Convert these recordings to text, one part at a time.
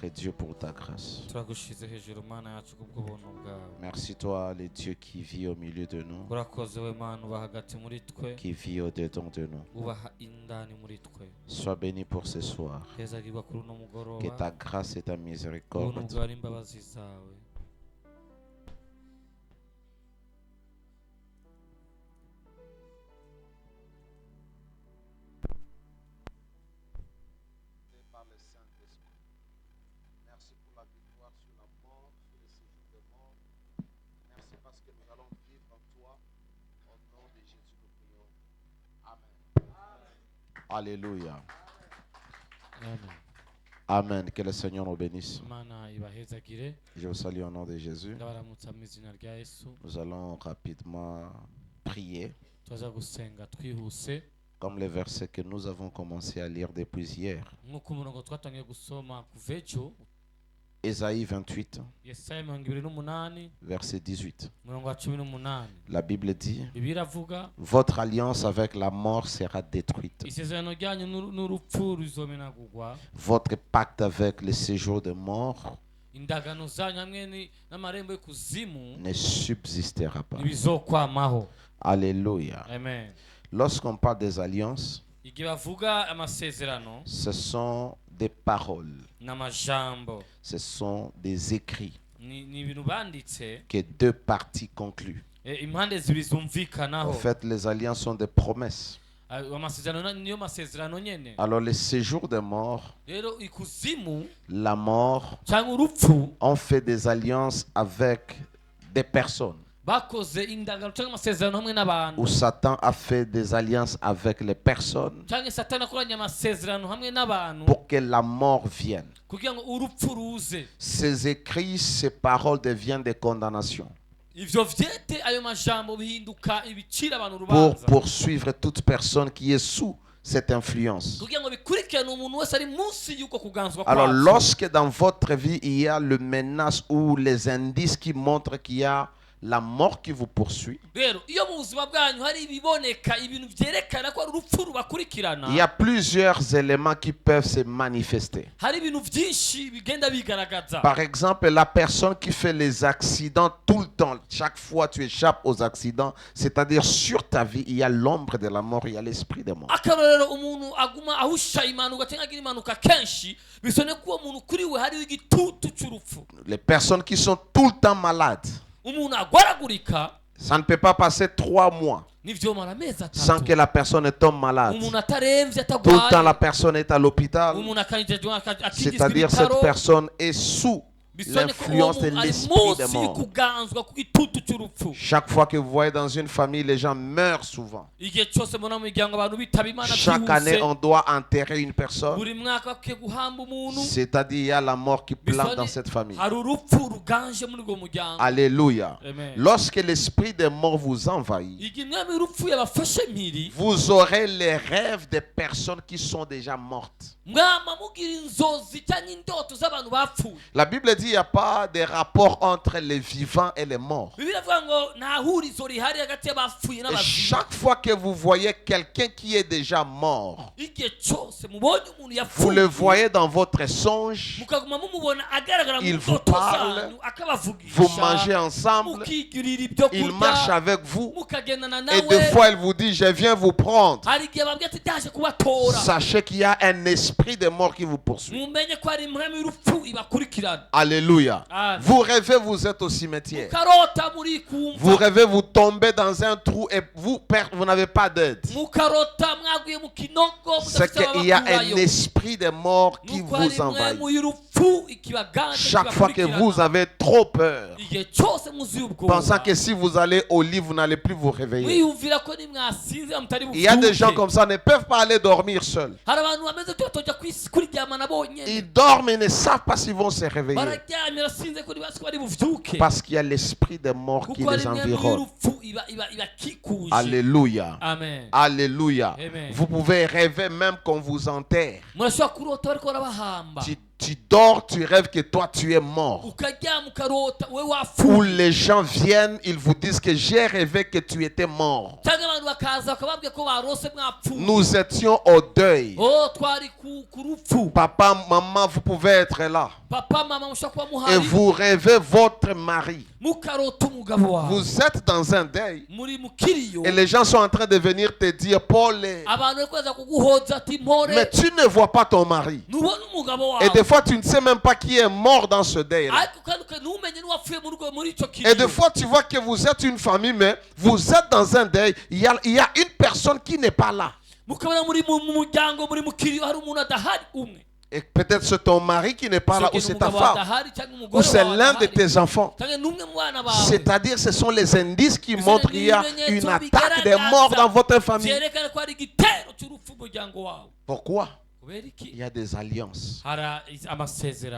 Dieu, pour ta grâce. Merci toi, le Dieu qui vit au milieu de nous, qui vit au-dedans de nous. Sois béni pour ce soir. Que ta grâce et ta miséricorde par le Saint-Esprit. Merci pour la victoire sur la mort, sur le séjour de mort. Merci parce que nous allons vivre en toi. Au nom de Jésus, nous prions. Amen. Alléluia. Amen. Amen. Que le Seigneur nous bénisse. Je vous salue au nom de Jésus. Nous allons rapidement prier. Comme les versets que nous avons commencé à lire depuis hier. Ésaïe 28, verset 18. La Bible dit: votre alliance avec la mort sera détruite. Votre pacte avec le séjour de mort ne subsistera pas. Alléluia. Amen. Lorsqu'on parle des alliances, ce sont des paroles, ce sont des écrits que deux parties concluent. En fait, les alliances sont des promesses. Alors, le séjour des morts, la mort, on fait des alliances avec des personnes. Où Satan a fait des alliances avec les personnes pour que la mort vienne. Ces écrits, ces paroles deviennent des condamnations pour poursuivre toute personne qui est sous cette influence. Alors, lorsque dans votre vie il y a le menace ou les indices qui montrent qu'il y a la mort qui vous poursuit, il y a plusieurs éléments qui peuvent se manifester. Par exemple, la personne qui fait les accidents tout le temps, chaque fois tu échappes aux accidents, c'est-à-dire sur ta vie, il y a l'ombre de la mort, il y a l'esprit de mort. Les personnes qui sont tout le temps malades, ça ne peut pas passer 3 mois sans que la personne ne tombe malade. Tout le temps la personne est à l'hôpital, c'est-à-dire cette personne est sous l'influence de l'esprit de mort. Chaque fois que vous voyez dans une famille, les gens meurent souvent. Chaque année, on doit enterrer une personne. C'est-à-dire il y a la mort qui plane dans cette famille. Alléluia. Amen. Lorsque l'esprit de mort vous envahit, vous aurez les rêves des personnes qui sont déjà mortes. La Bible dit qu'il n'y a pas de rapport entre les vivants et les morts. Et chaque fois que vous voyez quelqu'un qui est déjà mort, vous le voyez dans votre songe, il vous parle, vous mangez ensemble, il marche avec vous, et des fois il vous dit: je viens vous prendre. Sachez qu'il y a un esprit de mort qui vous poursuit. Alléluia. Amen. Vous rêvez, vous êtes au cimetière. Vous rêvez, vous tombez dans un trou et vous n'avez pas d'aide. C'est qu'il y a un esprit de mort qui vous envahit. Chaque fois que vous avez trop peur, pensant que si vous allez au lit, vous n'allez plus vous réveiller. Il y a des gens comme ça ne peuvent pas aller dormir seuls. Ils dorment et ne savent pas s'ils vont se réveiller. Parce qu'il y a l'esprit de mort qui les environne. Alléluia. Amen. Alléluia. Amen. Vous pouvez rêver même qu'on vous enterre. Tu dors, tu rêves que toi tu es mort. Ou les gens viennent, ils vous disent que j'ai rêvé que tu étais mort. Nous étions au deuil. Papa, maman, vous pouvez être là. Et vous rêvez votre mari. Vous êtes dans un deuil. Et les gens sont en train de venir te dire, Paul, mais tu ne vois pas ton mari. Et des fois, tu ne sais même pas qui est mort dans ce deuil. Et des fois, tu vois que vous êtes une famille, mais vous êtes dans un deuil. Il y a une personne qui n'est pas là. Et peut-être c'est ton mari qui n'est pas là, ou c'est ta femme, ou c'est l'un de tes enfants. C'est-à-dire, ce sont les indices qui montrent qu'il y a une attaque des morts dans votre famille. Pourquoi? Il y a des alliances.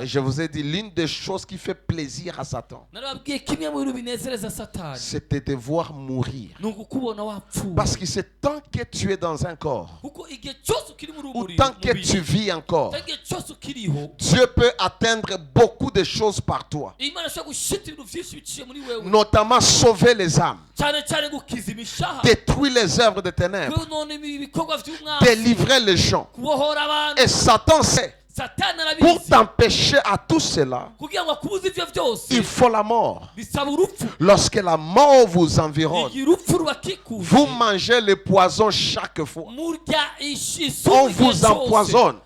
Et je vous ai dit, l'une des choses qui fait plaisir à Satan, c'est de devoir mourir. Parce que c'est tant que tu es dans un corps, ou tant que tu vis encore, Dieu peut atteindre beaucoup de choses par toi. Notamment sauver les âmes, détruire les œuvres de ténèbres, délivrer les gens. Et Satan sait, pour t'empêcher à tout cela, il faut la mort. Lorsque la mort vous environne, vous mangez le poison chaque fois. On vous empoisonne.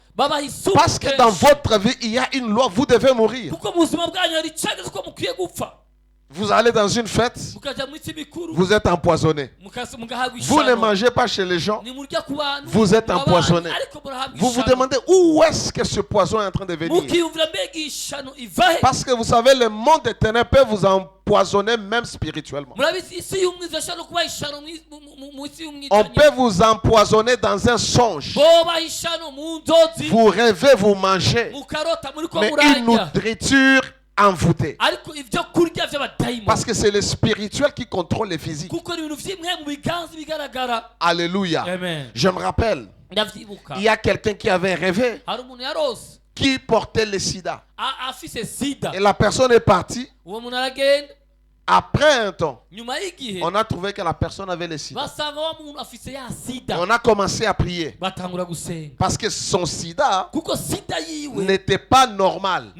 Parce que dans votre vie, il y a une loi, vous devez mourir. Vous allez dans une fête, vous êtes empoisonné. Vous ne mangez pas chez les gens, vous êtes empoisonné. Vous vous demandez où est-ce que ce poison est en train de venir. Parce que vous savez, le monde des ténèbres peut vous empoisonner même spirituellement. On peut vous empoisonner dans un songe. Vous rêvez, vous mangez, mais une nourriture envoûté. Parce que c'est le spirituel qui contrôle le physique. Alléluia. Amen. Je me rappelle, il y a quelqu'un qui avait rêvé, qui portait le sida. Et la personne est partie. Après un temps, on a trouvé que la personne avait le sida. Et on a commencé à prier. Parce que son sida n'était pas normal.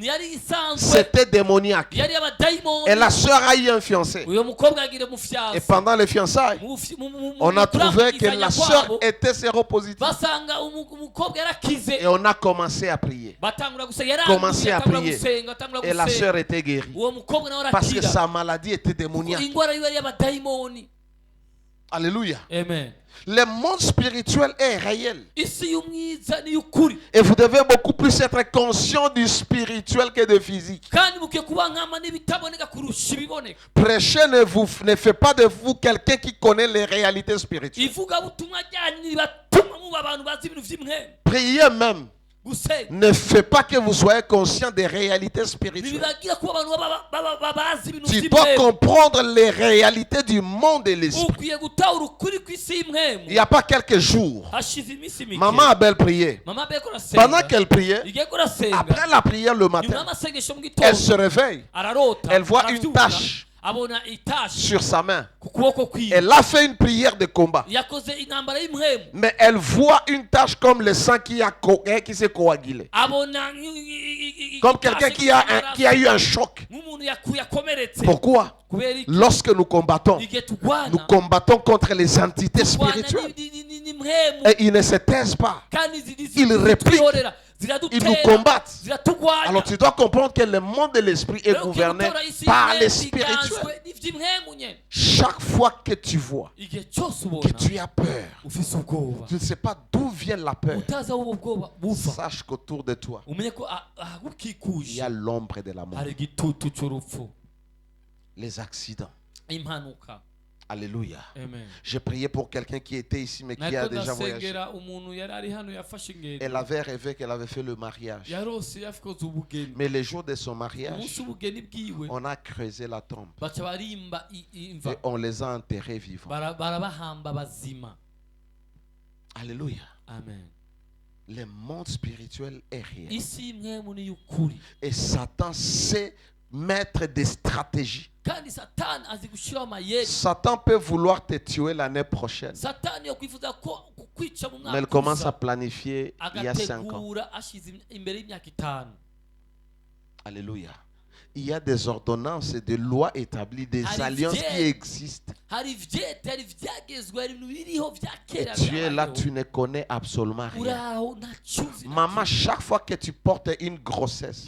C'était démoniaque. Et la soeur a eu un fiancé. Et pendant les fiançailles, on a trouvé que la soeur était séropositive. Et on a commencé à prier. Commencé à prier. Et la soeur était guérie. Parce que sa maladie était démoniaque. Alléluia. Amen. Le monde spirituel est réel. Et vous devez beaucoup plus être conscient du spirituel que du physique. Prêcher ne fait pas de vous quelqu'un qui connaît les réalités spirituelles. Prier même ne fait pas que vous soyez conscient des réalités spirituelles. Tu dois comprendre les réalités du monde et l'esprit. Il n'y a pas quelques jours, maman Abel priait. Pendant qu'elle priait, après la prière le matin, elle se réveille. Elle voit une tache sur sa main. Elle a fait une prière de combat. Mais elle voit une tache comme le sang qui s'est coagulé. Comme quelqu'un qui a eu un choc. Pourquoi? Lorsque nous combattons contre les entités spirituelles. Et ils ne se taisent pas. Ils répliquent. Ils nous combattent. Alors tu dois comprendre que le monde de l'esprit est gouverné par les spirituels. Chaque fois que tu vois que tu as peur, tu ne sais pas d'où vient la peur, sache qu'autour de toi, il y a l'ombre de la mort. Les accidents. Alléluia. Amen. J'ai prié pour quelqu'un qui était ici mais qui a déjà voyagé. Elle avait rêvé qu'elle avait fait le mariage. Mais le jour de son mariage, on a creusé la tombe. Et on les a enterrés vivants. Alléluia. Amen. Le monde spirituel est réel. Et Satan sait mettre des stratégies. Satan peut vouloir te tuer l'année prochaine. Mais il commence à planifier il y a 5 ans. Alléluia. Il y a des ordonnances et des lois établies, des alliances qui existent. Et tu es là, tu ne connais absolument rien. Maman, chaque fois que tu portes une grossesse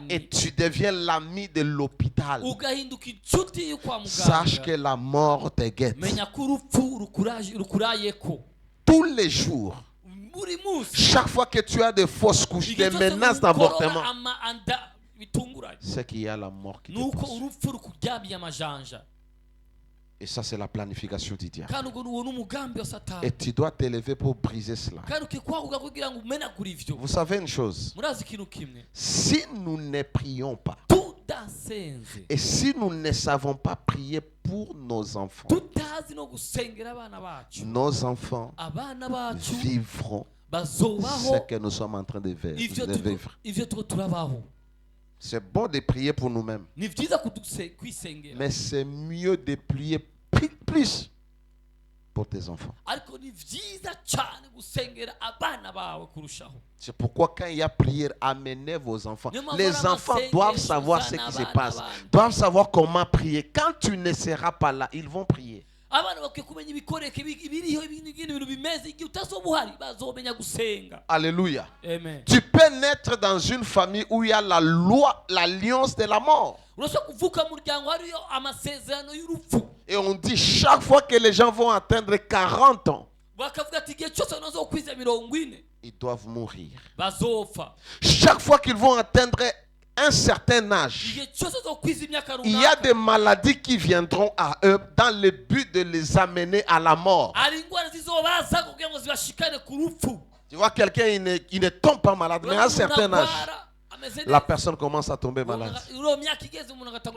et tu deviens l'ami de l'hôpital, sache que la mort te guette. Tous les jours. Chaque fois que tu as des fausses couches, des menaces d'avortement, c'est qu'il y a la mort qui te poursuit. Et ça, c'est la planification du diable. Et tu dois t'élever pour briser cela. Vous savez une chose, si nous ne prions pas, et si nous ne savons pas prier pour nos enfants vivront ce que nous sommes en train de vivre. C'est bon de prier pour nous-mêmes, mais c'est mieux de prier plus pour tes enfants. C'est pourquoi quand il y a prière, amenez vos enfants. Les enfants doivent savoir ce qui se passe, doivent savoir comment prier. Quand tu ne seras pas là, ils vont prier. Alléluia. Amen. Tu peux naître dans une famille où il y a la loi, l'alliance de la mort. Et on dit chaque fois que les gens vont atteindre 40 ans, ils doivent mourir. Chaque fois qu'ils vont atteindre un certain âge, il y a des maladies qui viendront à eux dans le but de les amener à la mort. Tu vois, quelqu'un il ne tombe pas malade, mais à un certain âge, la personne commence à tomber malade.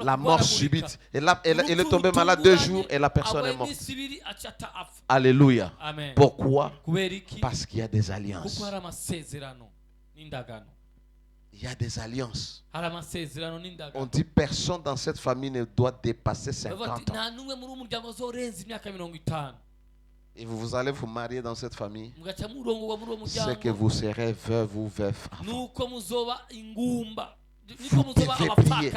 La mort subite. Elle est tombée malade 2 jours et la personne est morte. Alléluia. Amen. Pourquoi? Parce qu'il y a des alliances. Il y a des alliances. On dit personne dans cette famille ne doit dépasser 50 ans. Et vous allez vous marier dans cette famille. C'est que vous serez veuve ou veuf. Vous devez prier.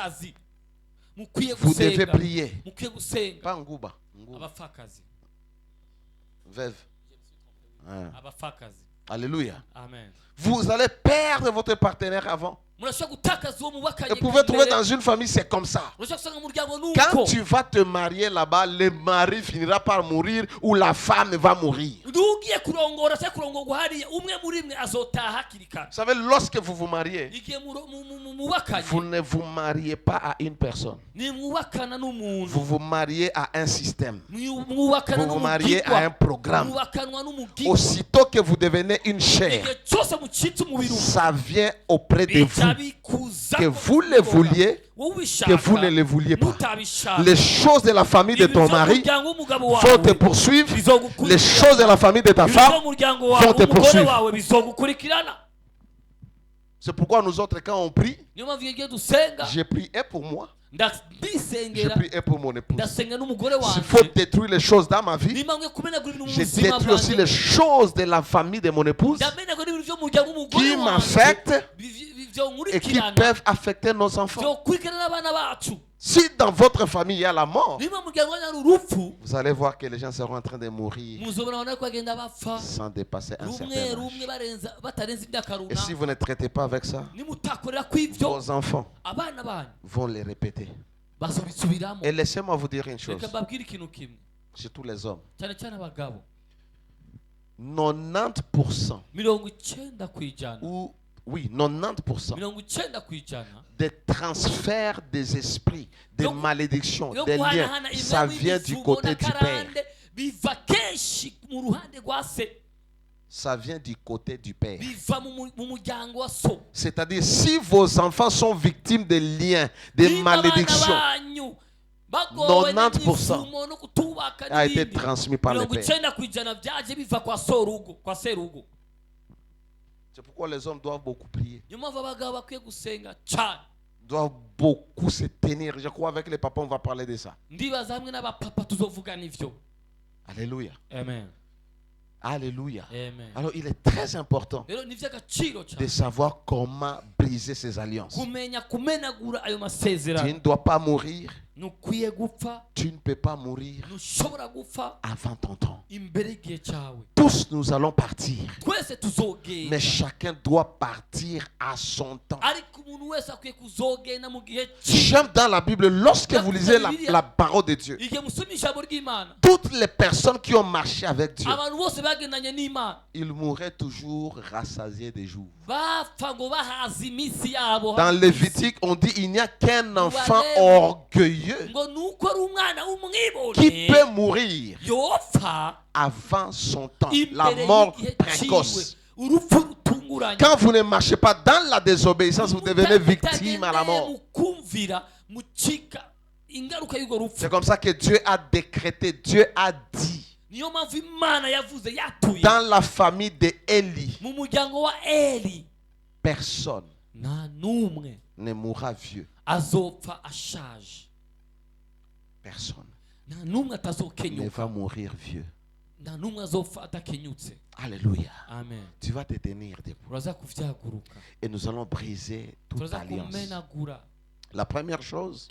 Vous devez prier. Pas ngouba. Veuve. Alléluia. Amen. Vous allez perdre votre partenaire avant. Vous pouvez trouver dans une famille, c'est comme ça. Quand tu vas te marier là-bas, le mari finira par mourir ou la femme va mourir. Vous savez, lorsque vous vous mariez, vous ne vous mariez pas à une personne. Vous vous mariez à un système. Vous vous mariez à un programme. Aussitôt que vous devenez une chair, ça vient auprès de vous. Que vous le vouliez, que vous ne le vouliez pas. Les choses de la famille de ton mari vont te poursuivre. Les choses de la famille de ta femme vont te poursuivre. C'est pourquoi nous autres, quand on prie, j'ai prié pour moi. Je prie pour mon épouse. S'il faut détruire les choses dans ma vie, je détruis aussi les choses de la famille de mon épouse qui m'affectent et qui peuvent affecter nos enfants. Si dans votre famille il y a la mort, vous allez voir que les gens seront en train de mourir sans dépasser un certain âge. Et si vous ne traitez pas avec ça, vos enfants vont les répéter. Et laissez-moi vous dire une chose, surtout les hommes. 90% ou oui, 90% des transferts des esprits, des malédictions, des liens, ça vient du côté du père. Ça vient du côté du père. C'est-à-dire, si vos enfants sont victimes de liens, de malédictions, 90% a été transmis par le père. C'est pourquoi les hommes doivent beaucoup prier. Doivent beaucoup se tenir. Je crois avec les papas on va parler de ça. Alléluia. Amen. Alléluia. Amen. Alors il est très important de savoir comment briser ces alliances. Tu ne dois pas mourir. Tu ne peux pas mourir avant ton temps. Tous nous allons partir. Mais chacun doit partir à son temps. J'aime dans la Bible, lorsque vous lisez la parole de Dieu, toutes les personnes qui ont marché avec Dieu, ils mouraient toujours rassasiés des jours. Dans Lévitique, on dit il n'y a qu'un enfant orgueilleux qui peut mourir avant son temps, la mort précoce. Quand vous ne marchez pas dans la désobéissance, vous devenez victime à la mort. C'est comme ça que Dieu a décrété, Dieu a dit. Dans la famille d'Élie, personne ne mourra vieux. Personne ne va mourir vieux. Alléluia. Amen. Tu vas te tenir debout. Et nous allons briser toute alliance. La première chose,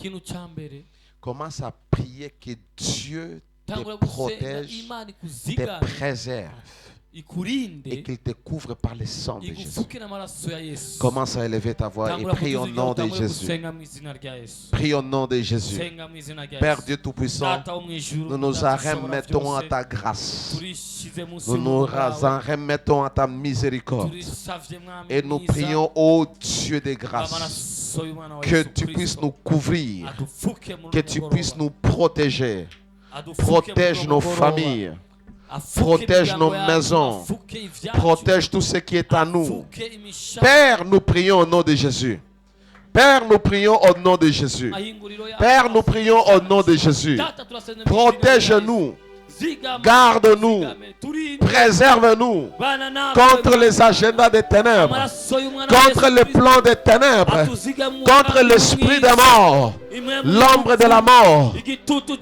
commence à prier que Dieu te protège, te préserve et qu'il te couvre par le sang de Jésus. Commence à élever ta voix et prie au nom de Jésus. Prie au nom de Jésus. Père Dieu Tout-Puissant, nous nous en remettons à ta grâce. Nous nous en remettons à ta miséricorde. Et nous prions, ô Dieu de grâce, que tu puisses nous couvrir, que tu puisses nous protéger. Protège nos familles. Protège nos maisons. Protège tout ce qui est à nous. Père, nous prions au nom de Jésus. Père, nous prions au nom de Jésus. Père, nous prions au nom de Jésus. Protège-nous. Garde-nous. Préserve-nous contre les agendas des ténèbres, contre les plans des ténèbres, contre l'esprit de mort, l'ombre de la mort.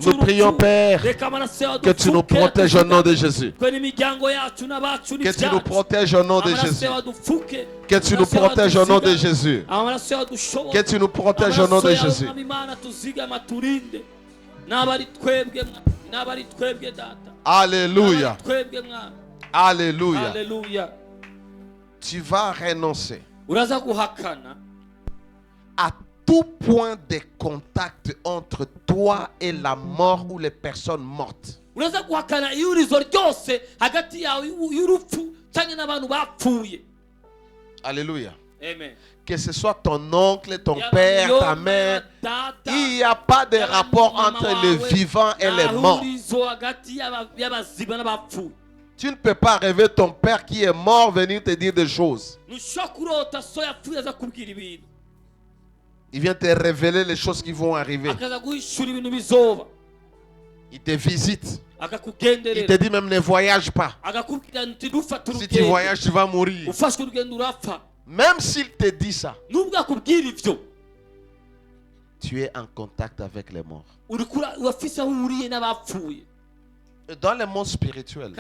Nous prions, Père, que tu nous protèges au nom de Jésus. Que tu nous protèges au nom de Jésus. Que tu nous protèges au nom de Jésus. Que tu nous protèges au nom de Jésus. Alléluia. Alléluia. Tu vas renoncer à tout point de contact entre toi et la mort ou les personnes mortes. Alléluia. Amen. Que ce soit ton oncle, ton père, ta mère, il n'y a pas de rapport entre les vivants et les morts. Tu ne peux pas rêver ton père qui est mort venir te dire des choses. Il vient te révéler les choses qui vont arriver. Il te visite. Il te dit même ne voyage pas. Si tu voyages, tu vas mourir. Même s'il te dit ça, tu es en contact avec les morts. Dans le monde spirituel,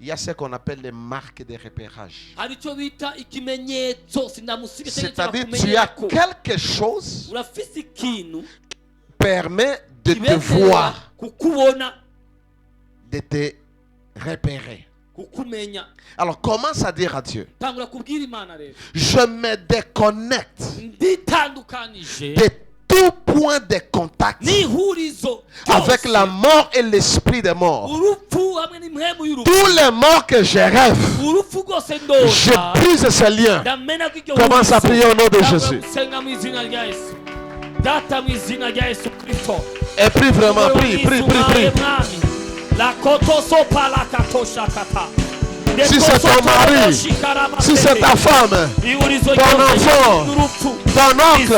il y a ce qu'on appelle les marques de repérage. C'est-à-dire que tu as quelque chose qui permet de te voir, de te repérer. Alors commence à dire à Dieu, je me déconnecte de tout point de contact avec la mort et l'esprit des morts. Tous les morts que je rêve, je brise ces liens. Commence à prier au nom de Jésus. Et prie vraiment, prie. Si c'est ton mari, si c'est ta femme, ton enfant, ton oncle,